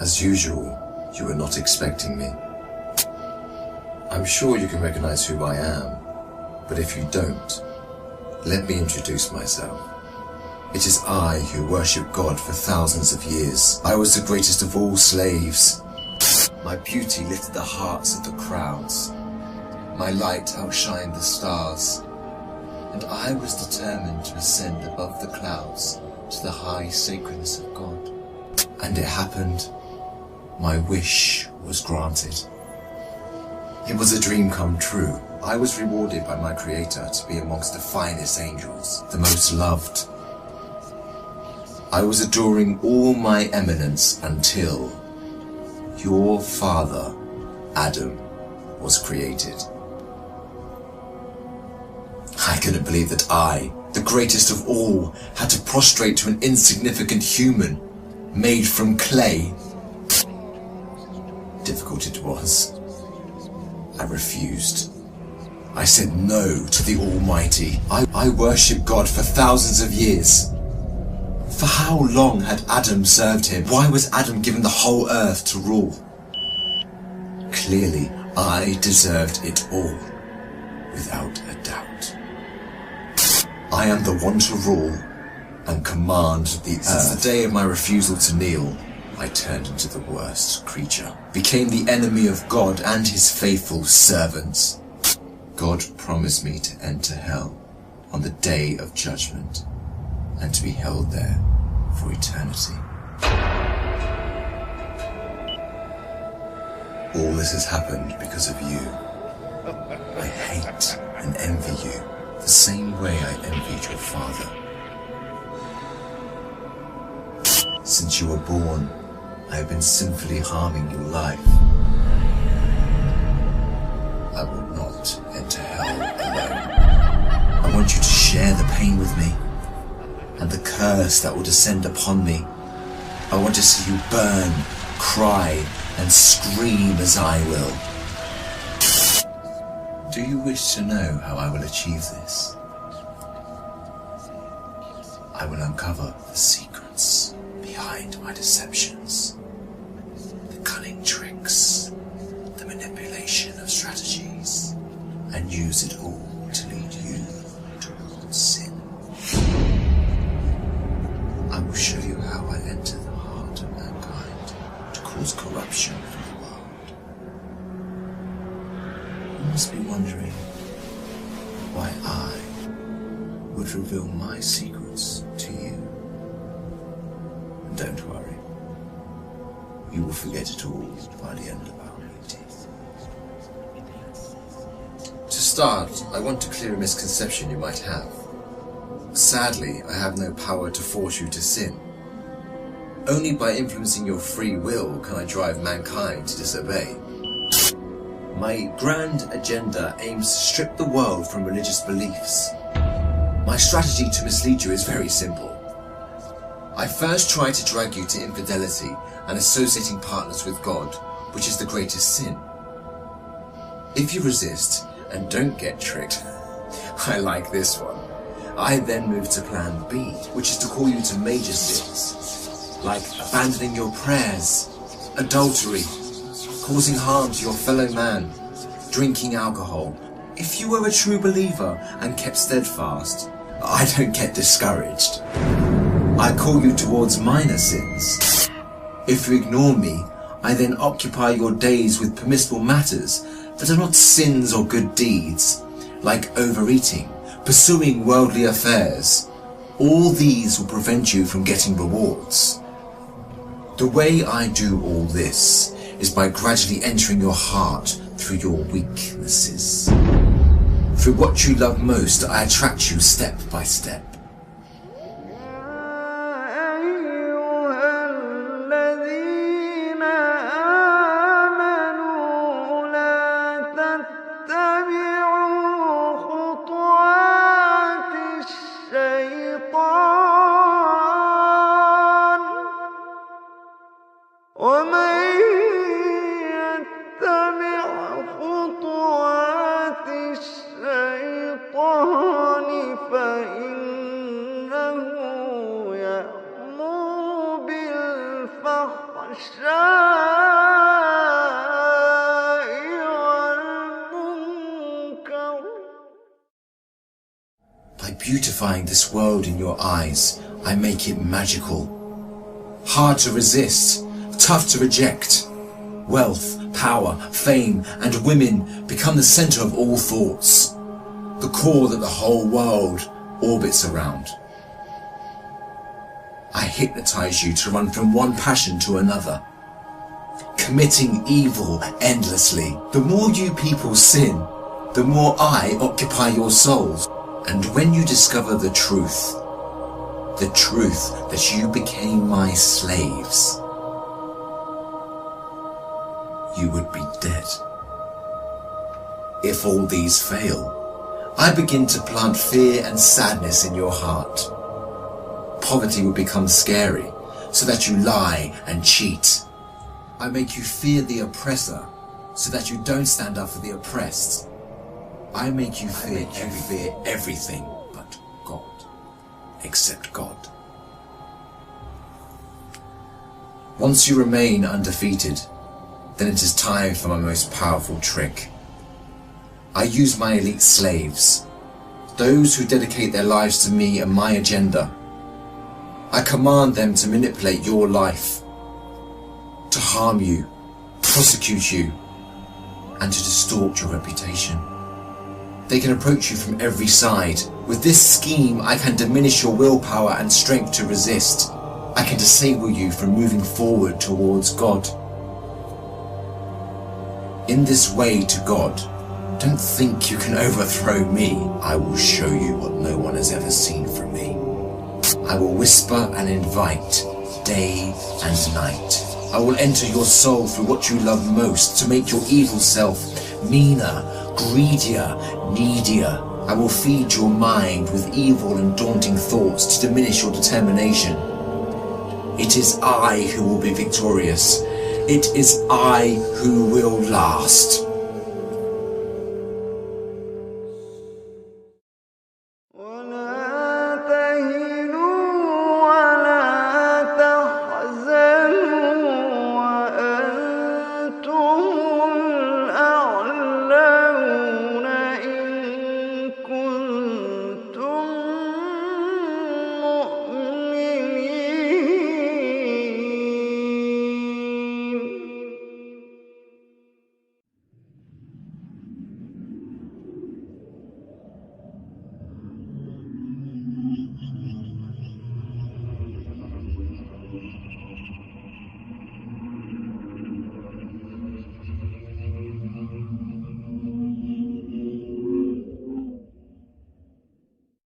As usual, you were not expecting me. I'm sure you can recognize who I am, but if you don't, let me introduce myself. It is I who worship God for thousands of years. I was the greatest of all slaves. My beauty lifted the hearts of the crowds. My light outshined the stars. And I was determined to ascend above the clouds to the high sacredness of God. And it happened. My wish was granted. It was a dream come true. I was rewarded by my Creator to be amongst the finest angels, the most loved. I was adoring all my eminence until your father, Adam, was created. I couldn't believe that I, the greatest of all, had to prostrate to an insignificant human made from clay. Difficult it was. I refused. I said no to the Almighty. I worshipped God for thousands of years. For how long had Adam served him? Why was Adam given the whole earth to rule? Clearly, I deserved it all, without a doubt. I am the one to rule and command the earth. Since the day of my refusal to kneel, I turned into the worst creature, became the enemy of God and his faithful servants. God promised me to enter hell on the day of judgment and to be held there for eternity. All this has happened because of you. I hate and envy you the same way I envied your father. Since you were born, I have been sinfully harming your life. I will not enter hell alone. I want you to share the pain with me and the curse that will descend upon me. I want to see you burn, cry, and scream as I will. Do you wish to know how I will achieve this? I will uncover the secrets behind my deceptions, the cunning tricks, the manipulation of strategies, and use it all to lead you towards sin. I will show you how I enter the heart of mankind to cause corruption in the world. You must be wondering why I would reveal my secrets to you. Don't worry, you will forget it all by the end of our meeting. To start, I want to clear a misconception you might have. Sadly, I have no power to force you to sin. Only by influencing your free will can I drive mankind to disobey. My grand agenda aims to strip the world from religious beliefs. My strategy to mislead you is very simple. I first try to drag you to infidelity and associating partners with God, which is the greatest sin. If you resist and don't get tricked, I like this one. I then move to plan B, which is to call you to major sins, like abandoning your prayers, adultery, causing harm to your fellow man, drinking alcohol. If you were a true believer and kept steadfast, I don't get discouraged. I call you towards minor sins. If you ignore me, I then occupy your days with permissible matters that are not sins or good deeds, like overeating, pursuing worldly affairs. All these will prevent you from getting rewards. The way I do all this is by gradually entering your heart through your weaknesses. Through what you love most, I attract you step by step. ومن يتبع خطوات الشيطان فإن beautifying this world in your eyes, I make it magical. Hard to resist, tough to reject. Wealth, power, fame, and women become the center of all thoughts, the core that the whole world orbits around. I hypnotize you to run from one passion to another, committing evil endlessly. The more you people sin, the more I occupy your souls. And when you discover the truth that you became my slaves, you would be dead. If all these fail, I begin to plant fear and sadness in your heart. Poverty would become scary, so that you lie and cheat. I make you fear the oppressor, so that you don't stand up for the oppressed. I make you fear everything but God, except God. Once you remain undefeated, then it is time for my most powerful trick. I use my elite slaves, those who dedicate their lives to me and my agenda. I command them to manipulate your life, to harm you, prosecute you, and to distort your reputation. They can approach you from every side. With this scheme, I can diminish your willpower and strength to resist. I can disable you from moving forward towards God. In this way to God, don't think you can overthrow me. I will show you what no one has ever seen from me. I will whisper and invite day and night. I will enter your soul through what you love most to make your evil self meaner, greedier, needier. I will feed your mind with evil and daunting thoughts to diminish your determination. It is I who will be victorious. It is I who will last.